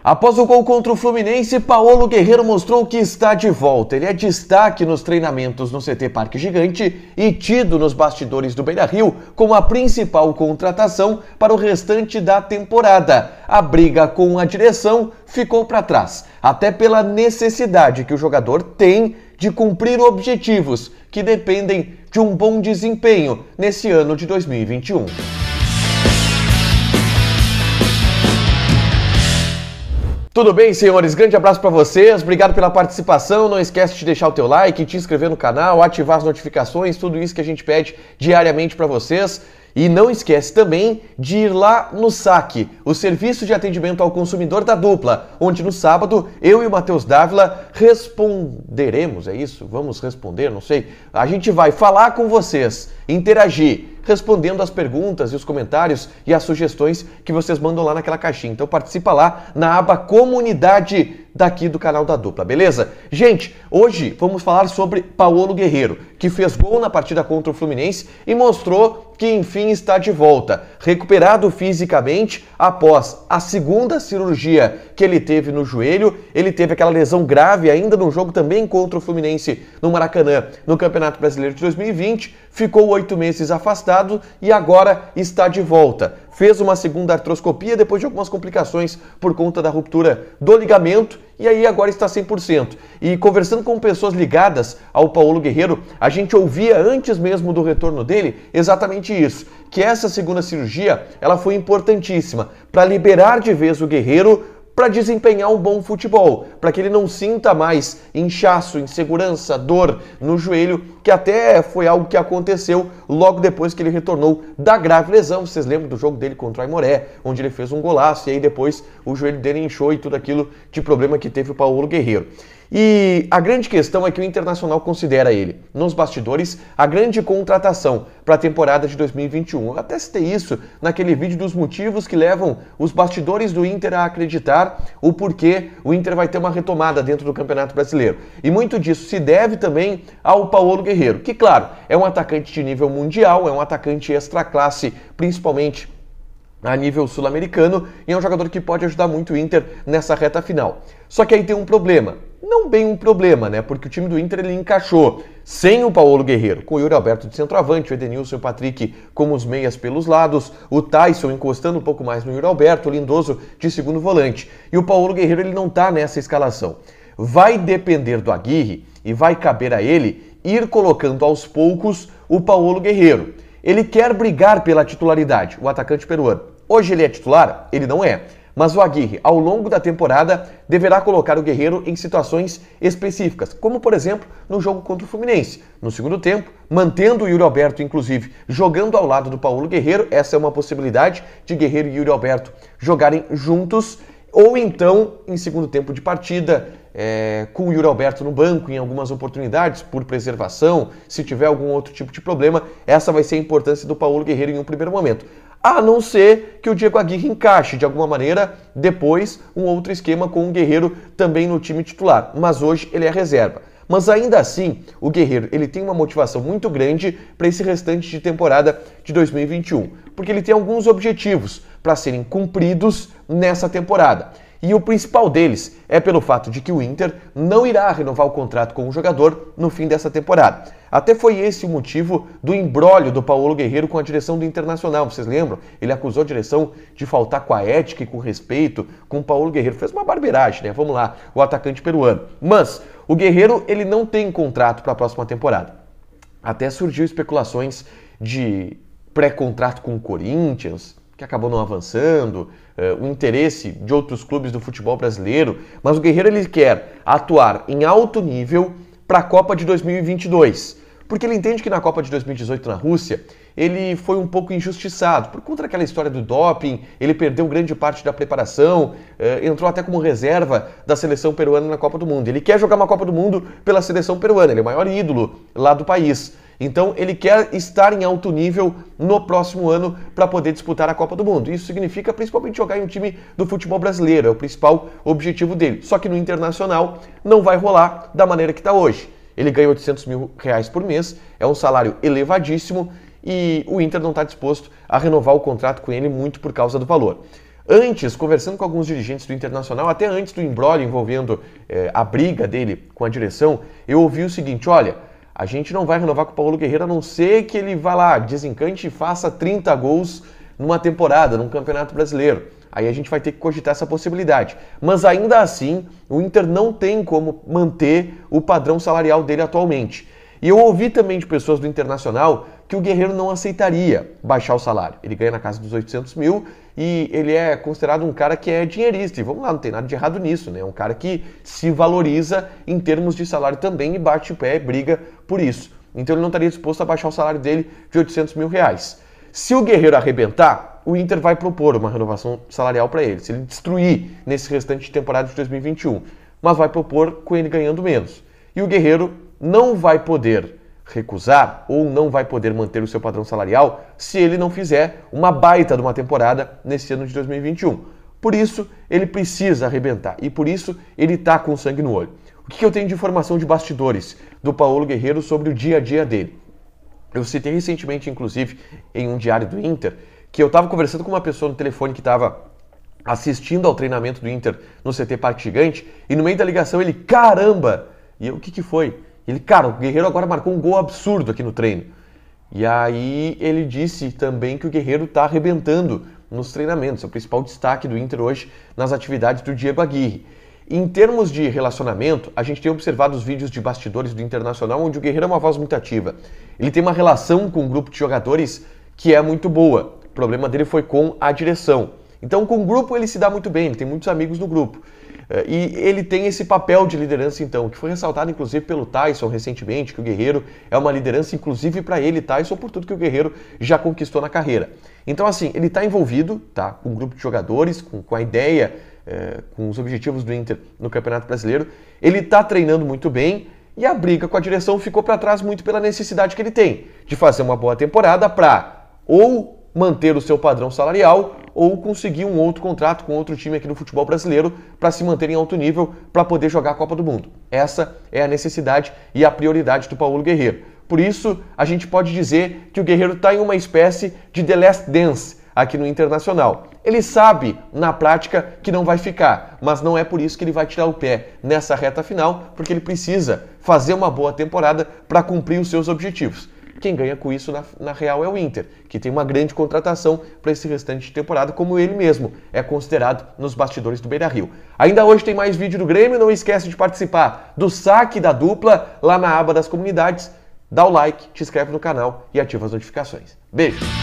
Após o gol contra o Fluminense, Paulo Guerreiro mostrou que está de volta. Ele é destaque nos treinamentos no CT Parque Gigante e tido nos bastidores do Beira-Rio como a principal contratação para o restante da temporada. A briga com a direção ficou para trás, até pela necessidade que o jogador tem de cumprir objetivos que dependem de um bom desempenho nesse ano de 2021. Tudo bem, senhores? Grande abraço para vocês, obrigado pela participação, não esquece de deixar o teu like, te inscrever no canal, ativar as notificações, tudo isso que a gente pede diariamente para vocês. E não esquece também de ir lá no SAC, o Serviço de Atendimento ao Consumidor da Dupla, onde no sábado eu e o Matheus Dávila responderemos, é isso? Vamos responder, não sei. A gente vai falar com vocês, interagir, respondendo as perguntas e os comentários e as sugestões que vocês mandam lá naquela caixinha. Então participa lá na aba Comunidade daqui do canal da Dupla, beleza? Gente, hoje vamos falar sobre Paulo Guerreiro, que fez gol na partida contra o Fluminense e mostrou que enfim está de volta, recuperado fisicamente após a segunda cirurgia que ele teve no joelho. Ele teve aquela lesão grave ainda no jogo também contra o Fluminense no Maracanã, no Campeonato Brasileiro de 2020, ficou 8 meses afastado e agora está de volta. Fez uma segunda artroscopia depois de algumas complicações por conta da ruptura do ligamento e aí agora está 100%. E conversando com pessoas ligadas ao Paulo Guerreiro, a gente ouvia antes mesmo do retorno dele exatamente isso, que essa segunda cirurgia ela foi importantíssima para liberar de vez o Guerreiro para desempenhar um bom futebol, para que ele não sinta mais inchaço, insegurança, dor no joelho, que até foi algo que aconteceu logo depois que ele retornou da grave lesão. Vocês lembram do jogo dele contra o Aimoré, onde ele fez um golaço e aí depois o joelho dele inchou e tudo aquilo de problema que teve o Paulo Guerreiro. E a grande questão é que o Internacional considera ele, nos bastidores, a grande contratação para a temporada de 2021. Eu até citei isso naquele vídeo dos motivos que levam os bastidores do Inter a acreditar o porquê o Inter vai ter uma retomada dentro do Campeonato Brasileiro. E muito disso se deve também ao Paulo Guerreiro, que, claro, é um atacante de nível mundial, é um atacante extra classe, principalmente a nível sul-americano, e é um jogador que pode ajudar muito o Inter nessa reta final. Só que aí tem um problema. Não bem um problema, né? Porque o time do Inter ele encaixou sem o Paulo Guerreiro, com o Yuri Alberto de centroavante, o Edenilson e o Patrick como os meias pelos lados, o Tyson encostando um pouco mais no Yuri Alberto, o Lindoso de segundo volante. E o Paulo Guerreiro ele não está nessa escalação. Vai depender do Aguirre e vai caber a ele ir colocando aos poucos o Paulo Guerreiro. Ele quer brigar pela titularidade, o atacante peruano. Hoje ele é titular? Ele não é. Mas o Aguirre, ao longo da temporada, deverá colocar o Guerreiro em situações específicas, como, por exemplo, no jogo contra o Fluminense. No segundo tempo, mantendo o Yuri Alberto, inclusive, jogando ao lado do Paulo Guerreiro. Essa é uma possibilidade de Guerreiro e Yuri Alberto jogarem juntos, ou então, em segundo tempo de partida, com o Yuri Alberto no banco em algumas oportunidades, por preservação, se tiver algum outro tipo de problema. Essa vai ser a importância do Paulo Guerreiro em um primeiro momento. A não ser que o Diego Aguirre encaixe, de alguma maneira, depois um outro esquema com o Guerreiro também no time titular. Mas hoje ele é reserva. Mas ainda assim, o Guerreiro ele tem uma motivação muito grande para esse restante de temporada de 2021. Porque ele tem alguns objetivos para serem cumpridos nessa temporada. E o principal deles é pelo fato de que o Inter não irá renovar o contrato com o jogador no fim dessa temporada. Até foi esse o motivo do imbróglio do Paulo Guerreiro com a direção do Internacional. Vocês lembram? Ele acusou a direção de faltar com a ética e com respeito com o Paulo Guerreiro. Fez uma barbeiragem, né? Vamos lá, o atacante peruano. Mas o Guerreiro ele não tem contrato para a próxima temporada. Até surgiu especulações de pré-contrato com o Corinthians, que acabou não avançando, o interesse de outros clubes do futebol brasileiro, mas o Guerreiro ele quer atuar em alto nível para a Copa de 2022, porque ele entende que na Copa de 2018 na Rússia, ele foi um pouco injustiçado, por conta daquela história do doping, ele perdeu grande parte da preparação, entrou até como reserva da seleção peruana na Copa do Mundo. Ele quer jogar uma Copa do Mundo pela seleção peruana, ele é o maior ídolo lá do país. Então ele quer estar em alto nível no próximo ano para poder disputar a Copa do Mundo. Isso significa principalmente jogar em um time do futebol brasileiro, é o principal objetivo dele. Só que no Internacional não vai rolar da maneira que está hoje. Ele ganha R$800 mil por mês, é um salário elevadíssimo e o Inter não está disposto a renovar o contrato com ele muito por causa do valor. Antes, conversando com alguns dirigentes do Internacional, até antes do imbróglio envolvendo a briga dele com a direção, eu ouvi o seguinte: olha, a gente não vai renovar com o Paulo Guerreiro a não ser que ele vá lá, desencante e faça 30 gols numa temporada, num campeonato brasileiro. Aí a gente vai ter que cogitar essa possibilidade. Mas ainda assim, o Inter não tem como manter o padrão salarial dele atualmente. E eu ouvi também de pessoas do Internacional que o Guerreiro não aceitaria baixar o salário. Ele ganha na casa dos 800 mil e ele é considerado um cara que é dinheirista. E vamos lá, não tem nada de errado nisso, né? É um cara que se valoriza em termos de salário também e bate o pé e briga por isso. Então ele não estaria disposto a baixar o salário dele de 800 mil reais. Se o Guerreiro arrebentar, o Inter vai propor uma renovação salarial para ele. Se ele destruir nesse restante de temporada de 2021, mas vai propor com ele ganhando menos. E o Guerreiro não vai poder recusar ou não vai poder manter o seu padrão salarial se ele não fizer uma baita de uma temporada nesse ano de 2021. Por isso, ele precisa arrebentar e por isso ele está com sangue no olho. O que eu tenho de informação de bastidores do Paulo Guerreiro sobre o dia a dia dele? Eu citei recentemente, inclusive, em um diário do Inter, que eu estava conversando com uma pessoa no telefone que estava assistindo ao treinamento do Inter no CT Parque Gigante e no meio da ligação ele, caramba! E eu, o que foi? Ele, cara, o Guerreiro agora marcou um gol absurdo aqui no treino. E aí ele disse também que o Guerreiro está arrebentando nos treinamentos. É o principal destaque do Inter hoje nas atividades do Diego Aguirre. Em termos de relacionamento, a gente tem observado os vídeos de bastidores do Internacional, onde o Guerreiro é uma voz muito ativa. Ele tem uma relação com um grupo de jogadores que é muito boa. O problema dele foi com a direção. Então, com o grupo ele se dá muito bem, ele tem muitos amigos no grupo. E ele tem esse papel de liderança, então, que foi ressaltado, inclusive, pelo Tyson recentemente, que o Guerreiro é uma liderança, inclusive, para ele, Tyson, por tudo que o Guerreiro já conquistou na carreira. Então, assim, ele está envolvido, tá, com um grupo de jogadores, com a ideia, com os objetivos do Inter no Campeonato Brasileiro. Ele está treinando muito bem e a briga com a direção ficou para trás muito pela necessidade que ele tem de fazer uma boa temporada para ou manter o seu padrão salarial ou conseguir um outro contrato com outro time aqui no futebol brasileiro para se manter em alto nível para poder jogar a Copa do Mundo. Essa é a necessidade e a prioridade do Paulo Guerreiro. Por isso, a gente pode dizer que o Guerreiro está em uma espécie de The Last Dance aqui no Internacional. Ele sabe, na prática, que não vai ficar, mas não é por isso que ele vai tirar o pé nessa reta final, porque ele precisa fazer uma boa temporada para cumprir os seus objetivos. Quem ganha com isso, na real, é o Inter, que tem uma grande contratação para esse restante de temporada, como ele mesmo é considerado nos bastidores do Beira-Rio. Ainda hoje tem mais vídeo do Grêmio, não esquece de participar do saque da dupla lá na aba das comunidades. Dá o like, te inscreve no canal e ativa as notificações. Beijo!